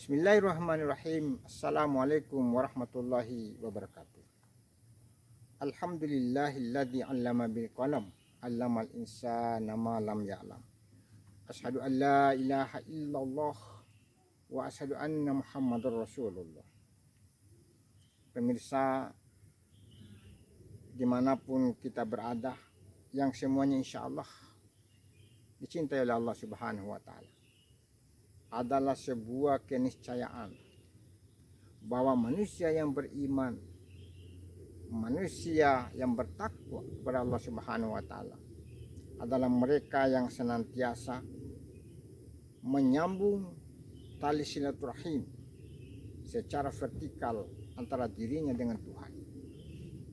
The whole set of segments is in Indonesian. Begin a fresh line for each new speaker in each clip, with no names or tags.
Bismillahirrahmanirrahim. Assalamualaikum warahmatullahi wabarakatuh. Alhamdulillahilladzi 'allama bil qalam, 'allamal insana ma lam ya'lam. Asyhadu an la ilaha illallah wa asyhadu anna Muhammadar Rasulullah. Pemirsa dimanapun kita berada, yang semuanya insya Allah dicintai oleh Allah Subhanahu wa Ta'ala, adalah sebuah keniscayaan bahwa manusia yang beriman, manusia yang bertakwa kepada Allah Subhanahu wa Ta'ala adalah mereka yang senantiasa menyambung tali silaturahim secara vertikal antara dirinya dengan Tuhan.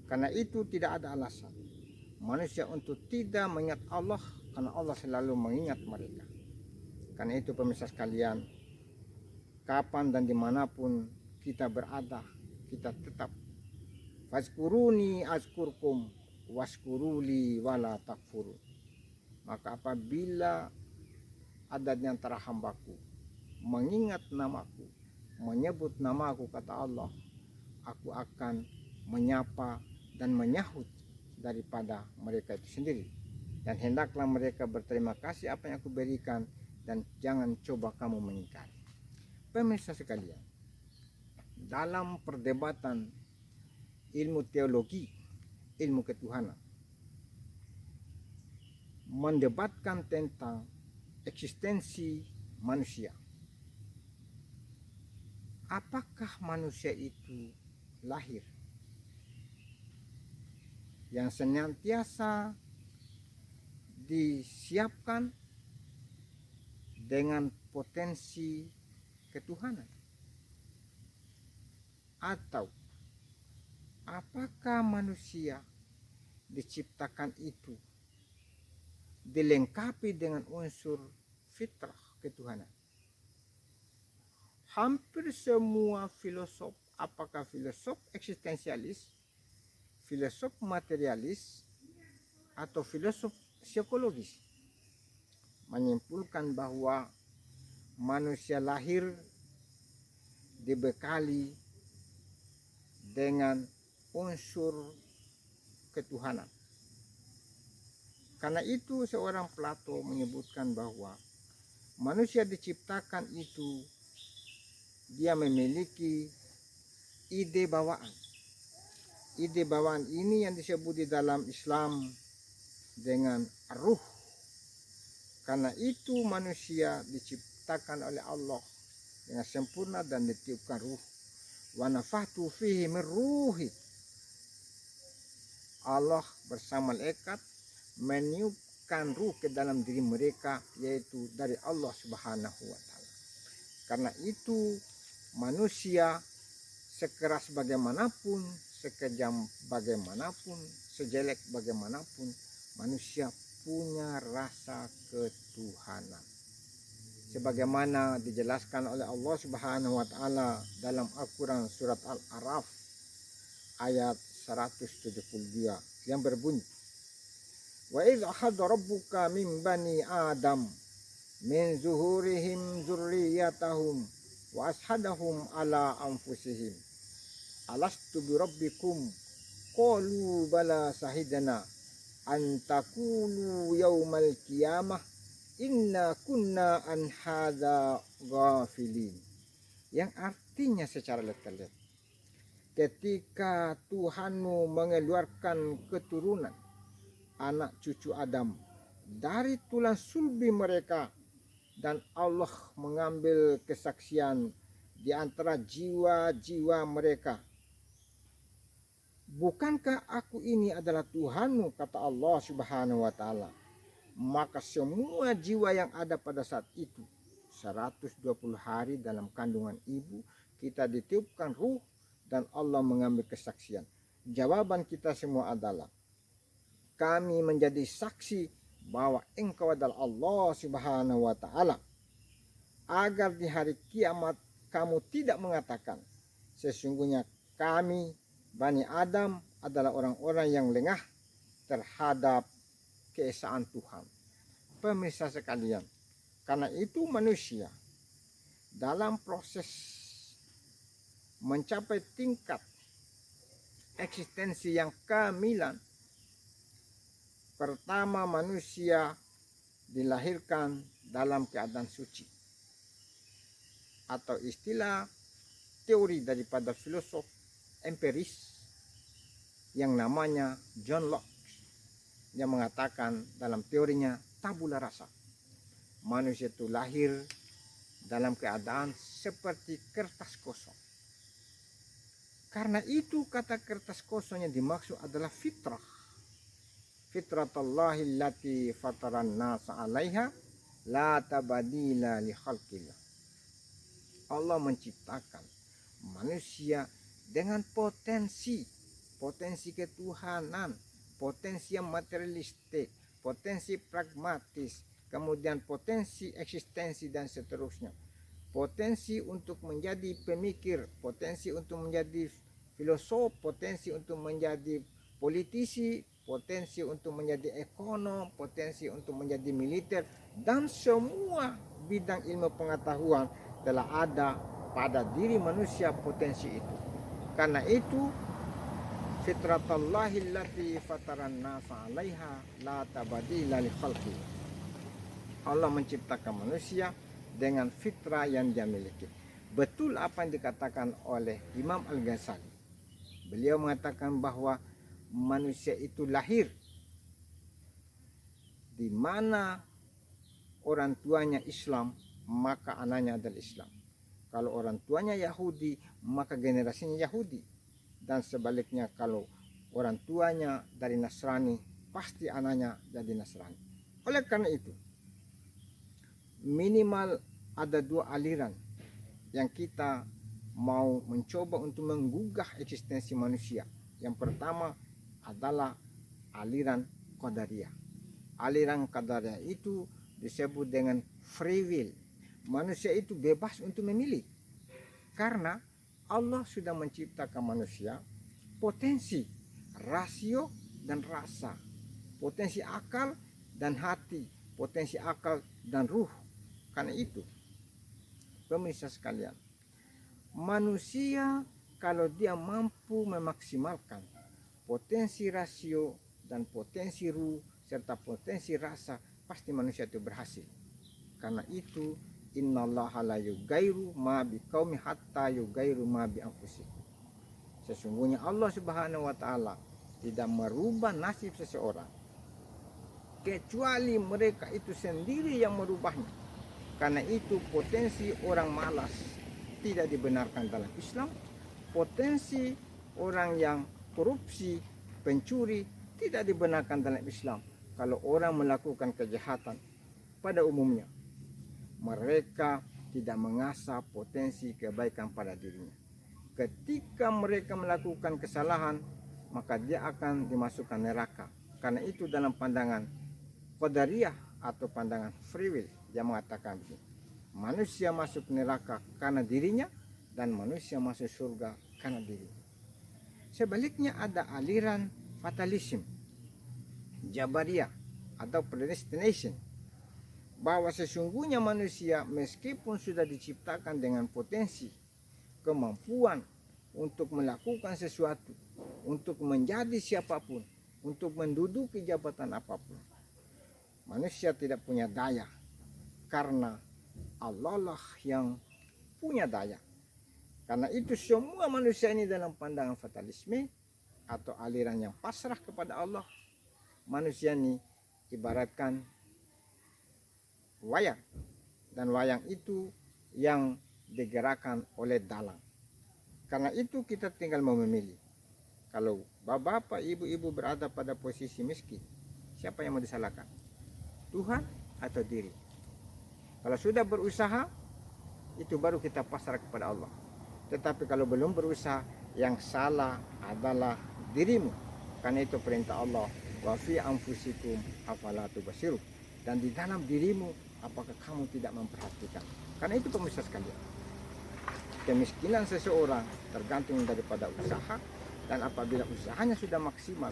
Karena itu tidak ada alasan manusia untuk tidak mengingat Allah, karena Allah selalu mengingat mereka. Karena itu pemirsa sekalian, kapan dan dimanapun kita berada, kita tetap fazkuruni azkurkum waskuruli wala takfuru. Maka apabila ada di antara hambaku mengingat namaku, menyebut namaku, kata Allah, aku akan menyapa dan menyahut daripada mereka itu sendiri. Dan hendaklah mereka berterima kasih apa yang aku berikan, dan jangan coba kamu mengingkari. Pemirsa sekalian, dalam perdebatan ilmu teologi, ilmu ketuhanan, mendebatkan tentang eksistensi manusia. Apakah manusia itu lahir yang senantiasa disiapkan dengan potensi ketuhanan, atau apakah manusia diciptakan itu dilengkapi dengan unsur fitrah ketuhanan? Hampir semua filosof, apakah filosof eksistensialis, filosof materialis, atau filosof psikologis, menyimpulkan bahwa manusia lahir dibekali dengan unsur ketuhanan. Karena itu seorang Plato menyebutkan bahwa manusia diciptakan itu dia memiliki ide bawaan. Ide bawaan ini yang disebut di dalam Islam dengan ruh. Karena itu manusia diciptakan oleh Allah dengan sempurna dan ditiupkan ruh. Wa nafathtu fihi min ruhi. Allah bersama malaikat meniupkan ruh ke dalam diri mereka, yaitu dari Allah Subhanahu wa Ta'ala. Karena itu manusia sekeras bagaimanapun, sekejam bagaimanapun, sejelek bagaimanapun, manusia punya rasa ketuhanan. Sebagaimana dijelaskan oleh Allah Subhanahu wa Ta'ala dalam Al-Quran surat Al-A'raf ayat 172 yang berbunyi, wa idh akhadha rabbuka min bani adam min zuhurihim dzurriyyatahum wa ashhadahum ala anfusihim alastu bi rabbikum qalu bala sahidana antakulu yaumal qiyamah inna kunna an hadza ghafilin. Yang artinya secara literal, ketika Tuhanmu mengeluarkan keturunan anak cucu Adam dari tulang sulbi mereka, dan Allah mengambil kesaksian di antara jiwa-jiwa mereka, bukankah aku ini adalah Tuhanmu, kata Allah Subhanahu wa Ta'ala. Maka semua jiwa yang ada pada saat itu, 120 hari dalam kandungan ibu, kita ditiupkan ruh dan Allah mengambil kesaksian. Jawaban kita semua adalah, kami menjadi saksi bahwa engkau adalah Allah Subhanahu wa Ta'ala, agar di hari kiamat kamu tidak mengatakan, sesungguhnya kami Bani Adam adalah orang-orang yang lengah terhadap keesaan Tuhan. Pemirsa sekalian, karena itu manusia dalam proses mencapai tingkat eksistensi yang kamilan, pertama manusia dilahirkan dalam keadaan suci, atau istilah teori daripada filosof empiris yang namanya John Locke yang mengatakan dalam teorinya tabula rasa, manusia itu lahir dalam keadaan seperti kertas kosong. Karena itu kata kertas kosong yang dimaksud adalah fitrah. Fitratallahi allati fataran nasa 'alaiha la tabadila li khalqillah. Allah menciptakan manusia dengan potensi ketuhanan, potensi yang materialistik, potensi pragmatis, kemudian potensi eksistensi dan seterusnya. Potensi untuk menjadi pemikir, potensi untuk menjadi filosof, potensi untuk menjadi politisi, potensi untuk menjadi ekonom, potensi untuk menjadi militer, dan semua bidang ilmu pengetahuan telah ada pada diri manusia potensi itu. Karena itu fitratallahi allati fataran nasa 'alaiha la tabadila li khalqi. Allah menciptakan manusia dengan fitrah yang dia miliki. Betul apa yang dikatakan oleh Imam Al-Ghazali. Beliau mengatakan bahwa manusia itu lahir di mana orang tuanya Islam, maka anaknya adalah Islam. Kalau orang tuanya Yahudi, maka generasinya Yahudi. Dan sebaliknya, kalau orang tuanya dari Nasrani, pasti anaknya jadi Nasrani. Oleh karena itu, minimal ada dua aliran yang kita mau mencoba untuk menggugah eksistensi manusia. Yang pertama adalah aliran Qadariyah. Aliran Qadariyah itu disebut dengan free will. Manusia itu bebas untuk memilih. Karena Allah sudah menciptakan manusia potensi, rasio dan rasa, potensi akal dan hati, potensi akal dan ruh. Karena itu, pemirsa sekalian, manusia kalau dia mampu memaksimalkan potensi rasio dan potensi ruh serta potensi rasa, pasti manusia itu berhasil. Karena itu, innallaha la yugairu ma biqaumi hatta yugairu ma bi anfusihim. Sesungguhnya Allah Subhanahu wa taala tidak merubah nasib seseorang kecuali mereka itu sendiri yang merubahnya. Karena itu potensi orang malas tidak dibenarkan dalam Islam. Potensi orang yang korupsi, pencuri tidak dibenarkan dalam Islam. Kalau orang melakukan kejahatan pada umumnya, mereka tidak mengasah potensi kebaikan pada dirinya. Ketika mereka melakukan kesalahan, maka dia akan dimasukkan neraka. Karena itu dalam pandangan Qadariyah atau pandangan free will, dia mengatakan begini: manusia masuk neraka karena dirinya dan manusia masuk surga karena dirinya. Sebaliknya ada aliran fatalism, Jabariyah atau predestination, bahwa sesungguhnya manusia meskipun sudah diciptakan dengan potensi, kemampuan untuk melakukan sesuatu, untuk menjadi siapapun, untuk menduduki jabatan apapun, manusia tidak punya daya, karena Allah lah yang punya daya. Karena itu semua manusia ini dalam pandangan fatalisme atau aliran yang pasrah kepada Allah, manusia ini ibaratkan wayang, dan wayang itu yang digerakkan oleh dalang. Karena itu kita tinggal mau memilih. Kalau bapak, ibu-ibu berada pada posisi miskin, siapa yang mau disalahkan? Tuhan atau diri? Kalau sudah berusaha, itu baru kita pasrah kepada Allah. Tetapi kalau belum berusaha, yang salah adalah dirimu. Karena itu perintah Allah, wa fi anfusikum afala tubsirun. Dan di dalam dirimu, apakah kamu tidak memperhatikan? Karena itu pemirsa sekalian, kemiskinan seseorang tergantung daripada usaha, dan apabila usahanya sudah maksimal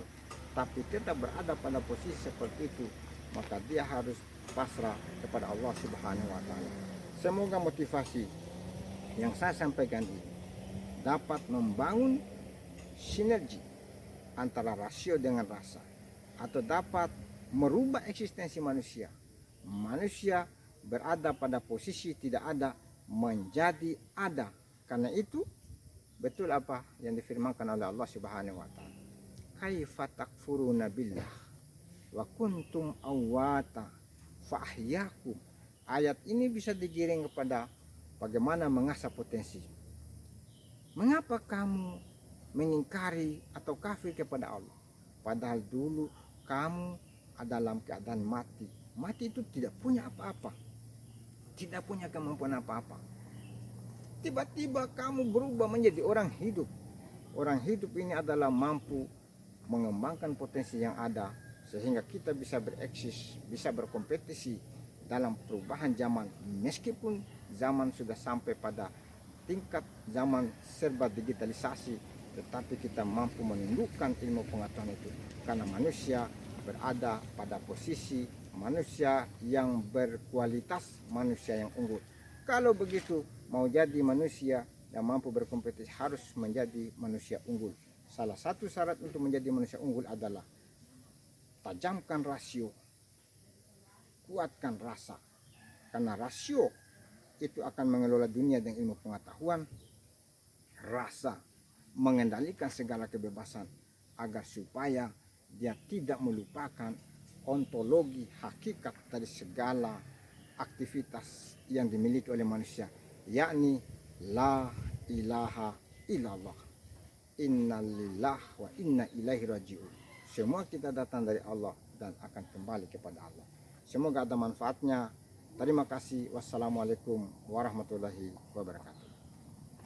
tapi tetap berada pada posisi seperti itu, maka dia harus pasrah kepada Allah Subhanahu wa taala. Semoga motivasi yang saya sampaikan ini dapat membangun sinergi antara rasio dengan rasa, atau dapat merubah eksistensi manusia. Manusia berada pada posisi tidak ada menjadi ada. Karena itu betul apa yang difirmankan oleh Allah Subhanahu wa taala. Kaifa takfuruna billah wa kuntum awwata fa ahyakum. Ayat ini bisa digiring kepada bagaimana mengasah potensi. Mengapa kamu mengingkari atau kafir kepada Allah, padahal dulu kamu dalam keadaan mati. Mati itu tidak punya apa-apa, tidak punya kemampuan apa-apa. Tiba-tiba kamu berubah menjadi orang hidup. Orang hidup ini adalah mampu mengembangkan potensi yang ada, sehingga kita bisa bereksis, bisa berkompetisi dalam perubahan zaman. Meskipun zaman sudah sampai pada tingkat zaman serba digitalisasi, tetapi kita mampu menundukkan ilmu pengetahuan itu, karena manusia berada pada posisi manusia yang berkualitas, manusia yang unggul. Kalau begitu, mau jadi manusia yang mampu berkompetisi harus menjadi manusia unggul. Salah satu syarat untuk menjadi manusia unggul adalah tajamkan rasio, kuatkan rasa, karena rasio itu akan mengelola dunia dengan ilmu pengetahuan. Rasa mengendalikan segala kebebasan, agar supaya dia tidak melupakan ontologi hakikat dari segala aktivitas yang dimiliki oleh manusia, yakni la ilaha illallah, innalillah wa inna ilaihi rajiun. Semua kita datang dari Allah dan akan kembali kepada Allah. Semoga ada manfaatnya. Terima kasih. Wassalamualaikum warahmatullahi wabarakatuh.